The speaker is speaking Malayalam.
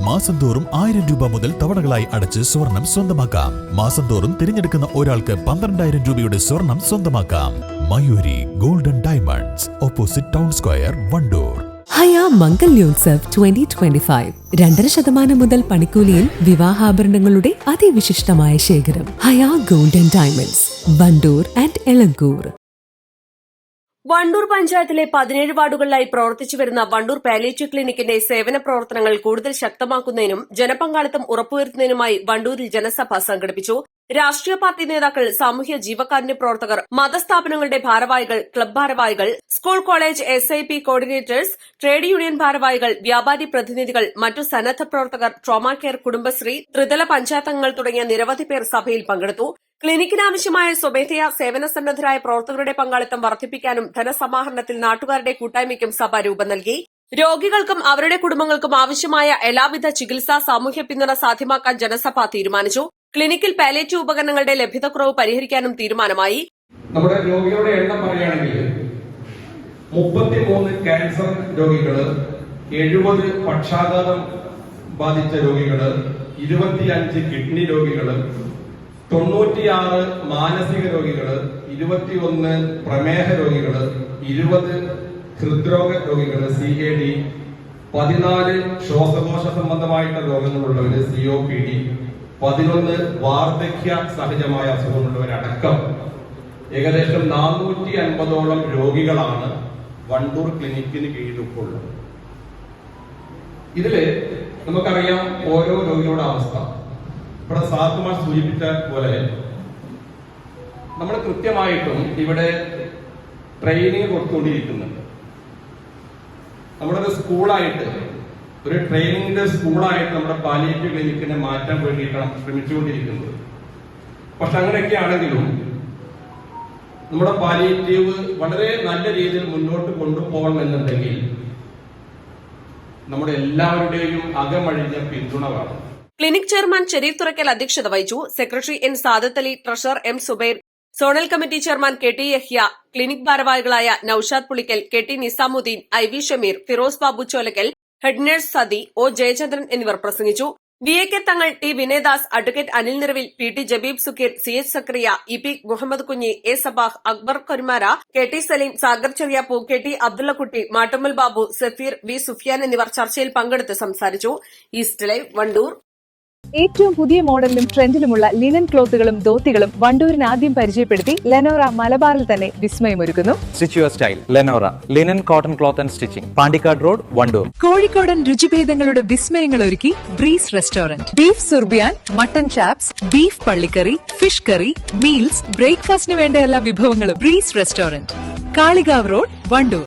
മാസം തോറും 1000 രൂപ മുതൽ തവണകളായി അടച്ച് സ്വർണം സ്വന്തമാക്കാം. മാസം തോറും തിരഞ്ഞെടുക്കുന്ന ഒരാൾക്ക് 12,000 രൂപയുടെ സ്വർണം സ്വന്തമാക്കാം. Mayuri golden diamonds, opposite town square, Wandoor. Haya Mangalyotsav 2025 2.5% മുതൽ പണിക്കൂലിയിൽ വിവാഹാഭരണങ്ങളുടെ അതിവിശിഷ്ടമായ ശേഖരം. Haya golden diamonds, Wandoor and Elankur. Wandoor പഞ്ചായത്തിലെ 17 വാർഡുകളിലായി പ്രവർത്തിച്ചു വരുന്ന വണ്ടൂർ പാലിയേറ്റീവ് ക്ലിനിക്കിന്റെ സേവന പ്രവർത്തനങ്ങൾ കൂടുതൽ ശക്തമാക്കുന്നതിനും ജനപങ്കാളിത്തം ഉറപ്പുവരുത്തുന്നതിനുമായി വണ്ടൂരിൽ ജനസഭ സംഘടിപ്പിച്ചു. രാഷ്ട്രീയ പാർട്ടി നേതാക്കൾ, സാമൂഹ്യ ജീവകാരുണ്യ പ്രവർത്തകർ, മതസ്ഥാപനങ്ങളുടെ ഭാരവാഹികൾ, ക്ലബ് ഭാരവാഹികൾ, school college SIP coordinators, trade union ഭാരവാഹികൾ, വ്യാപാരി പ്രതിനിധികൾ, മറ്റു സന്നദ്ധ പ്രവർത്തകർ, ട്രോമാ കെയർ, കുടുംബശ്രീ, ത്രിതല പഞ്ചായത്തംഗങ്ങൾ തുടങ്ങിയ നിരവധി പേർ സഭയിൽ പങ്കെടുത്തു. ക്ലിനിക്കിനാവശ്യമായ സ്വമേധയാ സേവന സന്നദ്ധരായ പ്രവർത്തകരുടെ പങ്കാളിത്തം വർദ്ധിപ്പിക്കാനും ധനസമാഹരണത്തിൽ നാട്ടുകാരുടെ കൂട്ടായ്മയ്ക്കും സഭ രൂപം നൽകി. രോഗികൾക്കും അവരുടെ കുടുംബങ്ങൾക്കും ആവശ്യമായ എല്ലാവിധ ചികിത്സാ സാമൂഹ്യ പിന്തുണ സാധ്യമാക്കാൻ ജനസഭ തീരുമാനിച്ചു. ക്ലിനിക്കിൽ പാലിയേറ്റീവ് ഉപകരണങ്ങളുടെ ലഭ്യതക്കുറവ് പരിഹരിക്കാനും തീരുമാനമായി. നമ്മുടെ രോഗികളുടെ എണ്ണം പറയുകയാണെങ്കിൽ 33 ക്യാൻസർ രോഗികള്, 70 പക്ഷാഘാതം ബാധിച്ച രോഗികള്, 25 കിഡ്നി രോഗികള്, 96 മാനസിക രോഗികള്, 21 പ്രമേഹ രോഗികള്, 20 ഹൃദ്രോഗ രോഗികള് CAD, 14 ശ്വാസകോശ സംബന്ധമായിട്ടുള്ള രോഗങ്ങളുള്ളവര് COPD, 11 വാർദ്ധക്യ സഹജമായ അസുഖമുള്ളവരടക്കം ഏകദേശം 450ഓളം രോഗികളാണ് വണ്ടൂർ ക്ലിനിക്കിന് കീഴിലുള്ളത്. ഇതില് നമുക്കറിയാം ഓരോ രോഗികളുടെ അവസ്ഥ. ഇവിടെ സാധുമാർ സൂചിപ്പിച്ച പോലെ നമ്മൾ കൃത്യമായിട്ടും ഇവിടെ ട്രെയിനിങ് കൊടുത്തുകൊണ്ടിരിക്കുന്നുണ്ട്. നമ്മുടെ ഒരു സ്കൂളായിട്ട്, ഒരു ട്രെയിനിങ്ങിന്റെ സ്കൂളായിട്ട് നമ്മുടെ പാലിയേറ്റീവ് ക്ലിനിക്കിനെ മാറ്റാൻ വേണ്ടിയിട്ടാണ് ശ്രമിച്ചുകൊണ്ടിരിക്കുന്നത്. പക്ഷെ അങ്ങനെയൊക്കെ ആണെങ്കിലും നമ്മുടെ പാലിയേറ്റീവ് വളരെ നല്ല രീതിയിൽ മുന്നോട്ട് കൊണ്ടുപോകണം എന്നുണ്ടെങ്കിൽ നമ്മുടെ എല്ലാവരുടെയും അകമഴിഞ്ഞ പിന്തുണ വേണം. ക്ലിനിക് ചെയർമാൻ ഷെരീഫ് തുറക്കൽ അധ്യക്ഷത വഹിച്ചു. Secretary N Sadath Ali, treasurer M Zubair, zonal committee chairman KT Yahya, clinic ഭാരവാഹികളായ Noushad Pulikkal, KT Nizamuddin, IV Shameer, Firoz Babu Cholakkal, head nurse Sathi, O Jayachandran എന്നിവർ പ്രസംഗിച്ചു. VAK തങ്ങൾ, T വിനയദാസ്, അഡ്വക്കേറ്റ് അനിൽ നിറവിൽ, PT Jabeeb Sukkeer, CH Zacharia, EP Muhammad Kunhi, A Sabah, Akbar Korumara, KT Saleem, Sagar Cheriyappu, KT Abdullakutty, Mattummal Babu, Safeer, V Sufiyan എന്നിവർ ചർച്ചയിൽ പങ്കെടുത്ത് സംസാരിച്ചു. East live, Wandoor. ഏറ്റവും പുതിയ മോഡലിലും ട്രെൻഡിലുമുള്ള ലിനൻ ക്ലോത്തുകളും ധോത്തികളും വണ്ടൂരിന് ആദ്യം പരിചയപ്പെടുത്തി ലെനോറ മലബാറിൽ തന്നെ വിസ്മയമൊരുക്കുന്നു. Stitch your style Lenora linen cotton cloth and stitching, Pandikkad road, Wandoor. കോഴിക്കോടൻ രുചിഭേദങ്ങളുടെ വിസ്മയങ്ങൾ ഒരുക്കി ബ്രീസ് റെസ്റ്റോറന്റ്. ബീഫ് സുർബിയാൻ, മട്ടൺ ചാപ്സ്, ബീഫ് പള്ളിക്കറി, ഫിഷ് കറി, മീൽസ്, ബ്രേക്ക്ഫാസ്റ്റിന് വേണ്ട എല്ലാ വിഭവങ്ങളും. Breeze restaurant, Kalikavu road, Wandoor.